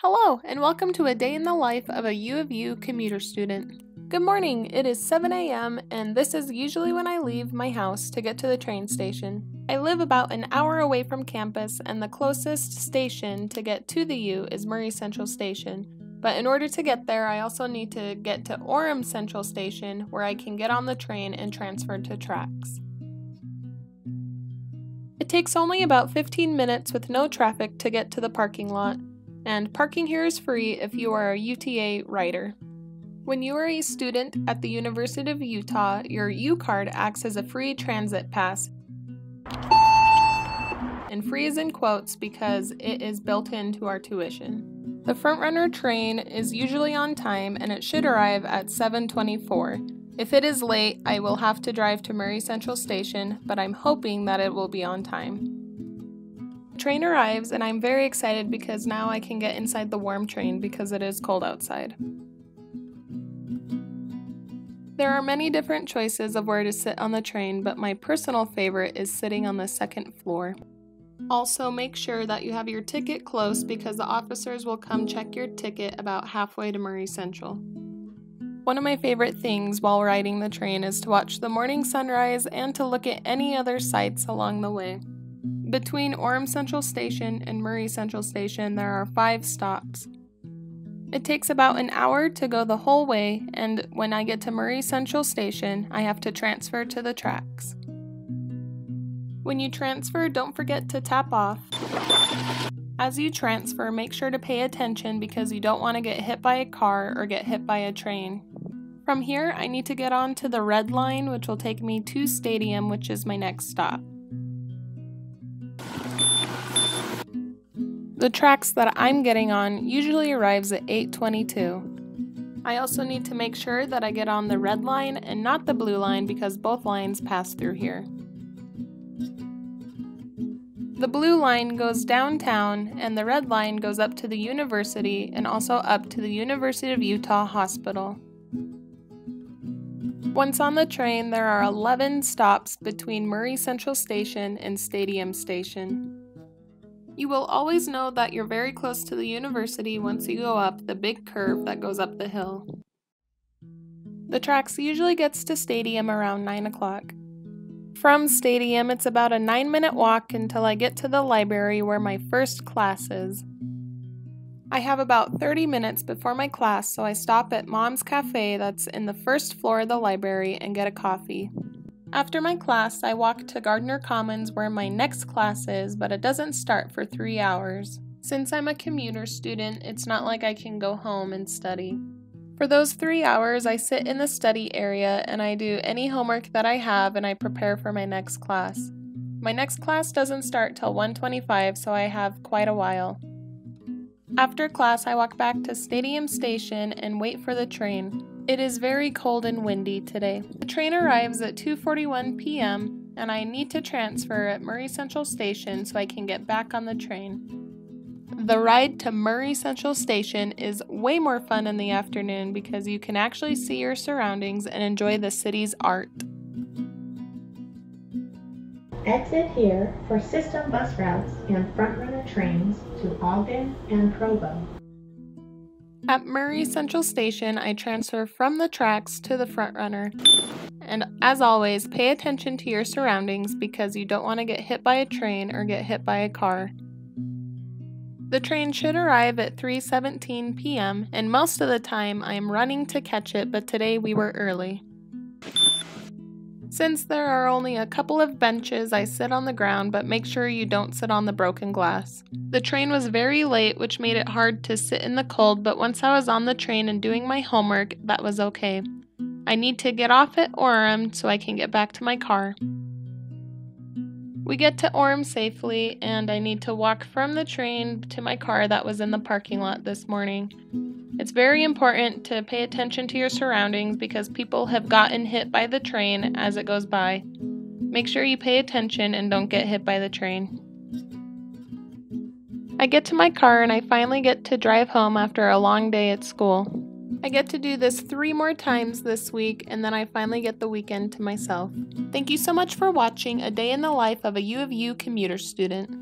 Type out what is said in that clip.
Hello, and welcome to a day in the life of a U of U commuter student. Good morning, it is 7 a.m., and this is usually when I leave my house to get to the train station. I live about an hour away from campus, and the closest station to get to the U is Murray Central Station. But in order to get there, I also need to get to Orem Central Station, where I can get on the train and transfer to tracks. It takes only about 15 minutes with no traffic to get to the parking lot. And parking here is free if you are a UTA rider. When you are a student at the University of Utah, your U card acts as a free transit pass. And free is in quotes because it is built into our tuition. The Frontrunner train is usually on time and it should arrive at 7:24. If it is late, I will have to drive to Murray Central Station, but I'm hoping that it will be on time. Train arrives and I'm very excited because now I can get inside the warm train because it is cold outside. There are many different choices of where to sit on the train, but my personal favorite is sitting on the second floor. Also, make sure that you have your ticket close because the officers will come check your ticket about halfway to Murray Central. One of my favorite things while riding the train is to watch the morning sunrise and to look at any other sights along the way. Between Orem Central Station and Murray Central Station, there are 5 stops. It takes about an hour to go the whole way, and when I get to Murray Central Station, I have to transfer to the tracks. When you transfer, don't forget to tap off. As you transfer, make sure to pay attention because you don't want to get hit by a car or get hit by a train. From here, I need to get on to the red line, which will take me to Stadium, which is my next stop. The tracks that I'm getting on usually arrives at 8:22. I also need to make sure that I get on the red line and not the blue line because both lines pass through here. The blue line goes downtown and the red line goes up to the university and also up to the University of Utah Hospital. Once on the train, there are 11 stops between Murray Central Station and Stadium Station. You will always know that you're very close to the university once you go up the big curve that goes up the hill. The tracks usually gets to Stadium around 9 o'clock. From Stadium, it's about a 9-minute walk until I get to the library where my first class is. I have about 30 minutes before my class, so I stop at Mom's Cafe that's in the first floor of the library and get a coffee. After my class, I walk to Gardner Commons where my next class is, but it doesn't start for 3 hours. Since I'm a commuter student, it's not like I can go home and study. For those 3 hours, I sit in the study area and I do any homework that I have and I prepare for my next class. My next class doesn't start till 1:25, so I have quite a while. After class, I walk back to Stadium Station and wait for the train. It is very cold and windy today. The train arrives at 2:41 p.m. and I need to transfer at Murray Central Station so I can get back on the train. The ride to Murray Central Station is way more fun in the afternoon because you can actually see your surroundings and enjoy the city's art. Exit here for system bus routes and Frontrunner trains to Ogden and Provo. At Murray Central Station, I transfer from the tracks to the Frontrunner. And as always, pay attention to your surroundings because you don't want to get hit by a train or get hit by a car. The train should arrive at 3:17 p.m. and most of the time I am running to catch it, but today we were early. Since there are only a couple of benches, I sit on the ground, but make sure you don't sit on the broken glass. The train was very late, which made it hard to sit in the cold, but once I was on the train and doing my homework, that was okay. I need to get off at Orem so I can get back to my car. We get to Orem safely, and I need to walk from the train to my car that was in the parking lot this morning. It's very important to pay attention to your surroundings because people have gotten hit by the train as it goes by. Make sure you pay attention and don't get hit by the train. I get to my car and I finally get to drive home after a long day at school. I get to do this 3 more times this week and then I finally get the weekend to myself. Thank you so much for watching A Day in the Life of a U of U commuter student.